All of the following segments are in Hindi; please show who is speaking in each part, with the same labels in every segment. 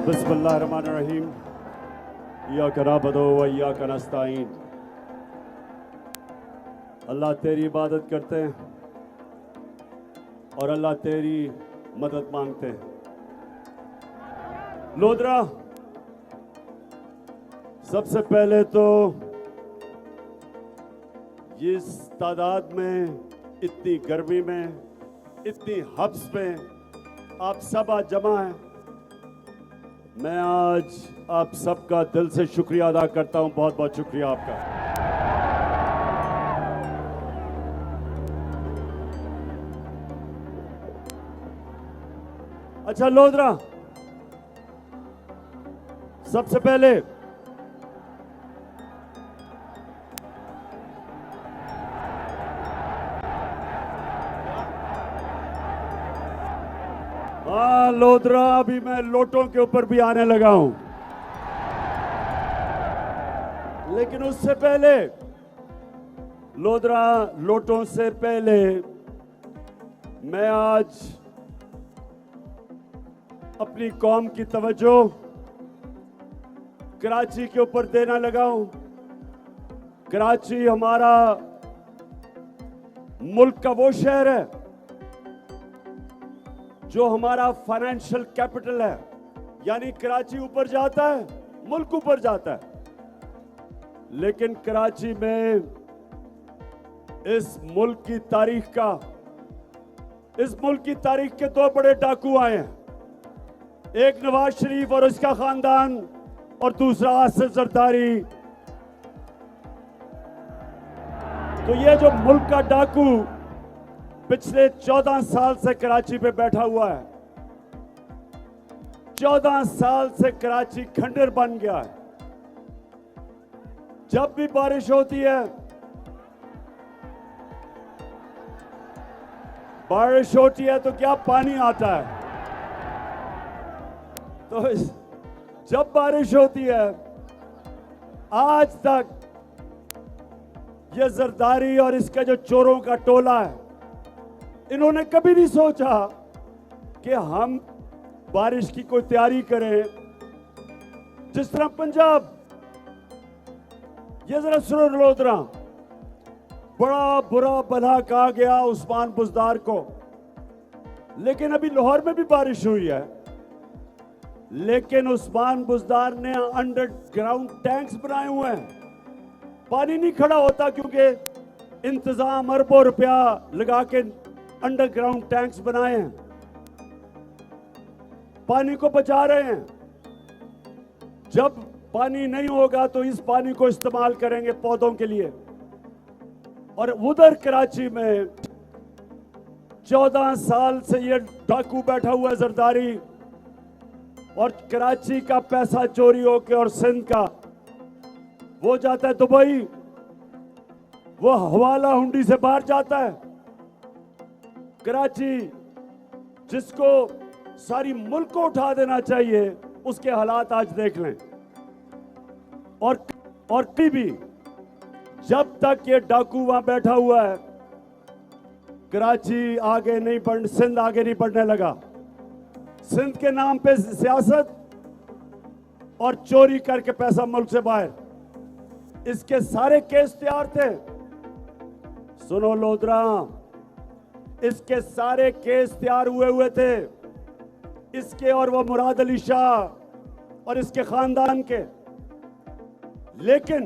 Speaker 1: बिस्मिल्लाहिर्रहमानिर्रहीम। इय्याका नअबुदु व इय्याका नस्तईन। अल्लाह तेरी इबादत करते हैं और अल्लाह तेरी मदद मांगते हैं। लोधरा, सबसे पहले तो इस तादाद में, इतनी गर्मी में, इतनी हब्स में आप सब आज जमा हैं। मैं आज आप सबका दिल से शुक्रिया अदा करता हूं। बहुत बहुत शुक्रिया आपका। अच्छा लोधरा, सबसे पहले लोधरा, अभी मैं लोटों के ऊपर भी आने लगा हूं, लेकिन उससे पहले लोधरा, लोटों से पहले मैं आज अपनी कौम की तवज्जो कराची के ऊपर देना लगा हूं। कराची हमारा मुल्क का वो शहर है जो हमारा फाइनेंशियल कैपिटल है, यानी कराची ऊपर जाता है, मुल्क ऊपर जाता है। लेकिन कराची में इस मुल्क की तारीख के दो बड़े डाकू आए हैं, एक नवाज शरीफ और उसका खानदान और दूसरा आसिफ जरदारी। तो ये जो मुल्क का डाकू पिछले 14 साल से कराची पे बैठा हुआ है, 14 साल से कराची खंडर बन गया है। जब भी बारिश होती है तो क्या पानी आता है। तो जब बारिश होती है, आज तक ये जरदारी और इसका जो चोरों का टोला है, इन्होंने कभी नहीं सोचा कि हम बारिश की कोई तैयारी करें। जिस तरह पंजाब, ये जरा सुनो लोधरा, बड़ा बुरा भला कहा गया उस्मान बुज़दार को, लेकिन अभी लाहौर में भी बारिश हुई है। लेकिन उस्मान बुज़दार ने अंडरग्राउंड टैंक्स बनाए हुए हैं, पानी नहीं खड़ा होता क्योंकि इंतजाम अरबों रुपया लगा के अंडरग्राउंड टैंक्स बनाए हैं, पानी को बचा रहे हैं। जब पानी नहीं होगा तो इस पानी को इस्तेमाल करेंगे पौधों के लिए। और उधर कराची में 14 साल से ये डाकू बैठा हुआ है जरदारी, और कराची का पैसा चोरी होके और सिंध का वो जाता है दुबई, वो हवाला हुंडी से बाहर जाता है। कराची जिसको सारी मुल्क को उठा देना चाहिए, उसके हालात आज देख लें। और भी जब तक ये डाकू वहां बैठा हुआ है, कराची आगे नहीं बढ़, सिंध आगे नहीं बढ़ने लगा। सिंध के नाम पे सियासत और चोरी करके पैसा मुल्क से बाहर, इसके सारे केस तैयार थे। सुनो लोधरा, इसके सारे केस तैयार हुए थे, इसके और वो मुराद अली शाह और इसके खानदान के। लेकिन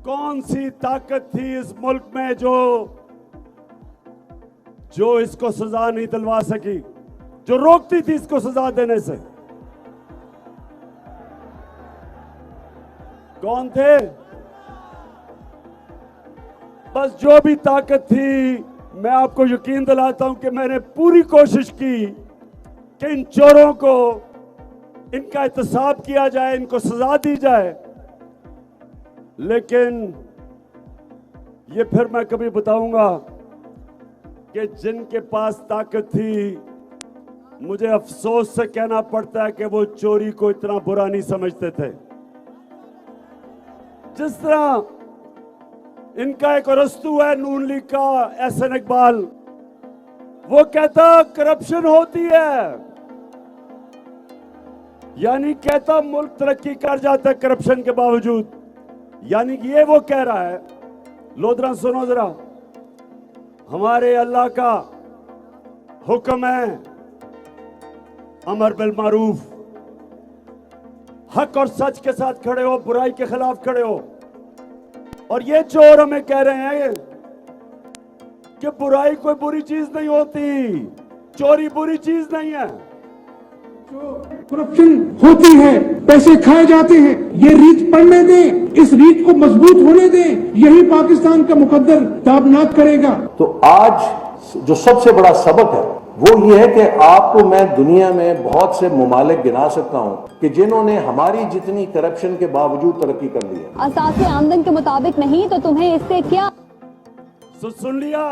Speaker 1: कौन सी ताकत थी इस मुल्क में जो इसको सजा नहीं दिलवा सकी, जो रोकती थी इसको सजा देने से? कौन थे? बस जो भी ताकत थी, मैं आपको यकीन दिलाता हूं कि मैंने पूरी कोशिश की कि इन चोरों को, इनका एहतसाब किया जाए, इनको सजा दी जाए। लेकिन ये फिर मैं कभी बताऊंगा कि जिनके पास ताकत थी, मुझे अफसोस से कहना पड़ता है कि वो चोरी को इतना बुरा नहीं समझते थे। जिस तरह इनका एक अरस्तू है नून लीग का, एहसन इकबाल, वो कहता करप्शन होती है, यानी कहता मुल्क तरक्की कर जाता है करप्शन के बावजूद, यानी कि ये वो कह रहा है। लोधरा सुनो जरा, हमारे अल्लाह का हुक्म है अमर बिल मारूफ, हक और सच के साथ खड़े हो, बुराई के खिलाफ खड़े हो। और ये चोर हमें कह रहे हैं कि बुराई कोई बुरी चीज नहीं होती, चोरी बुरी चीज नहीं है।
Speaker 2: जो करप्शन होती है, पैसे खाए जाते हैं, ये रीत पड़ने दें, इस रीत को मजबूत होने दें, यही पाकिस्तान का मुकद्दर ताबनाक करेगा।
Speaker 3: तो आज जो सबसे बड़ा सबक है वो ये है कि आपको मैं दुनिया में बहुत से ममालिक गिना सकता हूं कि जिन्होंने हमारी जितनी करप्शन के बावजूद तरक्की कर ली है।
Speaker 4: असासे आमदन के मुताबिक नहीं तो तुम्हें इससे क्या?
Speaker 1: सुन लिया,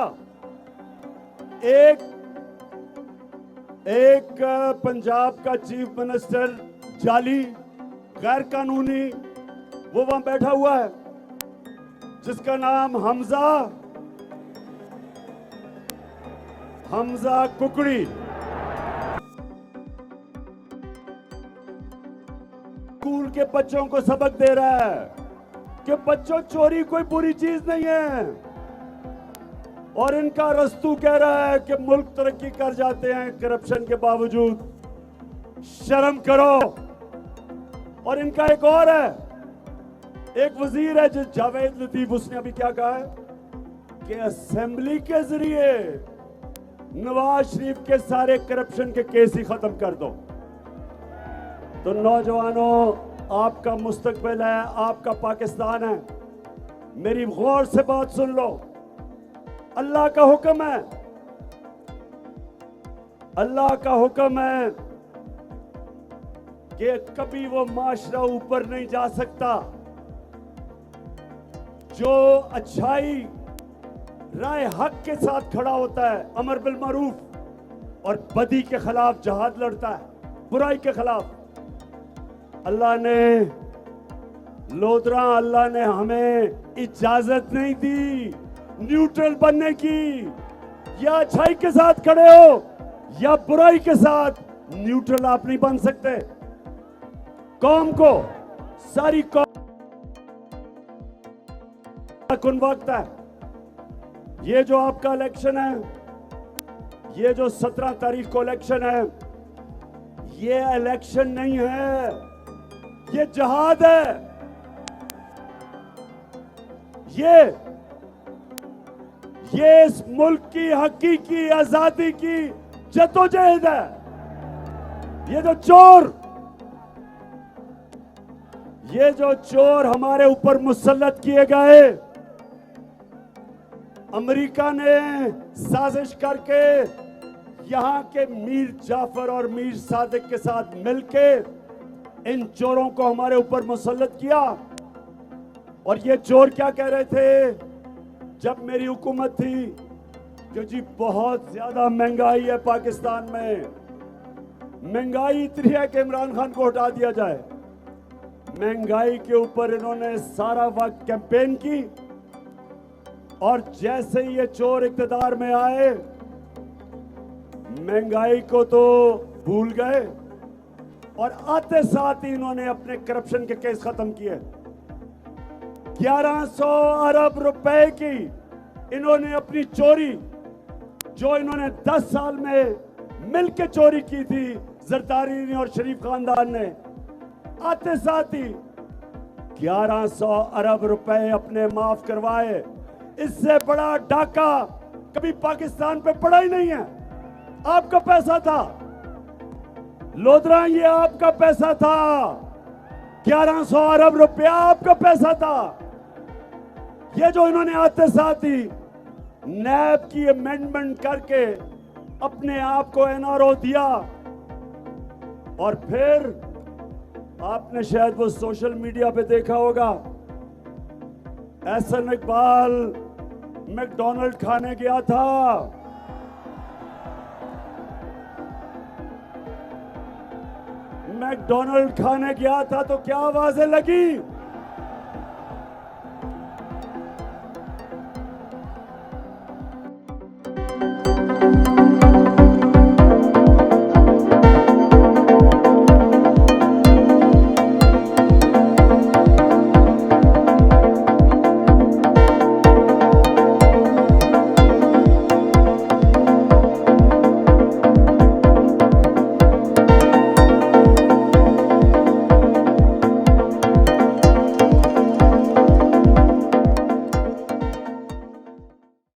Speaker 1: एक पंजाब का चीफ मिनिस्टर जाली गैर कानूनी वो वहां बैठा हुआ है जिसका नाम हमजा कुकड़ी। स्कूल के बच्चों को सबक दे रहा है कि बच्चों चोरी कोई बुरी चीज नहीं है। और इनका रस्तू कह रहा है कि मुल्क तरक्की कर जाते हैं करप्शन के बावजूद। शर्म करो। और इनका एक और है, एक वजीर है जिस जावेद लतीफ, उसने अभी क्या कहा है कि असेंबली के जरिए नवाज शरीफ के सारे करप्शन के केस ही खत्म कर दो। तो नौजवानों, आपका मुस्तकबिल है, आपका पाकिस्तान है। मेरी गौर से बात सुन लो। अल्लाह का हुक्म है, अल्लाह का हुक्म है कि कभी वो माशरा ऊपर नहीं जा सकता जो अच्छाई राय हक के साथ खड़ा होता है, अमर बिल मारूफ, और बदी के खिलाफ जहाद लड़ता है, बुराई के खिलाफ। अल्लाह ने हमें इजाजत नहीं दी न्यूट्रल बनने की। या अच्छाई के साथ खड़े हो या बुराई के साथ, न्यूट्रल आप नहीं बन सकते। कौम को, सारी कौम कुन वक्त है। ये जो आपका इलेक्शन है, ये जो 17 तारीख को इलेक्शन है, ये इलेक्शन नहीं है, ये जहाद है। ये इस मुल्क की हकीकी आजादी की जद्दोजहद है। ये जो चोर हमारे ऊपर मुसल्लत किए गए, अमेरिका ने साजिश करके यहां के मीर जाफर और मीर सादिक के साथ मिलके इन चोरों को हमारे ऊपर मुसल्लत किया। और ये चोर क्या कह रहे थे जब मेरी हुकूमत थी कि जी बहुत ज्यादा महंगाई है पाकिस्तान में, महंगाई इतनी है कि इमरान खान को हटा दिया जाए। महंगाई के ऊपर इन्होंने सारा वक्त कैंपेन की, और जैसे ही ये चोर इख्तिदार में आए, महंगाई को तो भूल गए और आते साथ ही इन्होंने अपने करप्शन के केस खत्म किए। 1100 अरब रुपए की इन्होंने अपनी चोरी, जो इन्होंने 10 साल में मिलकर चोरी की थी जरदारी ने और शरीफ खानदान ने, आते साथ ही 1100 अरब रुपए अपने माफ करवाए। इससे बड़ा डाका कभी पाकिस्तान पे पड़ा ही नहीं है। आपका पैसा था लोधरा, ये आपका पैसा था। 1100 अरब रुपया आपका पैसा था। ये जो इन्होंने आते साथ ही नैब की अमेंडमेंट करके अपने आप को एनआरओ दिया, और फिर आपने शायद वो सोशल मीडिया पे देखा होगा, एहसन इकबाल मैकडॉनल्ड खाने गया था। मैकडॉनल्ड खाने गया था तो क्या आवाजें लगी?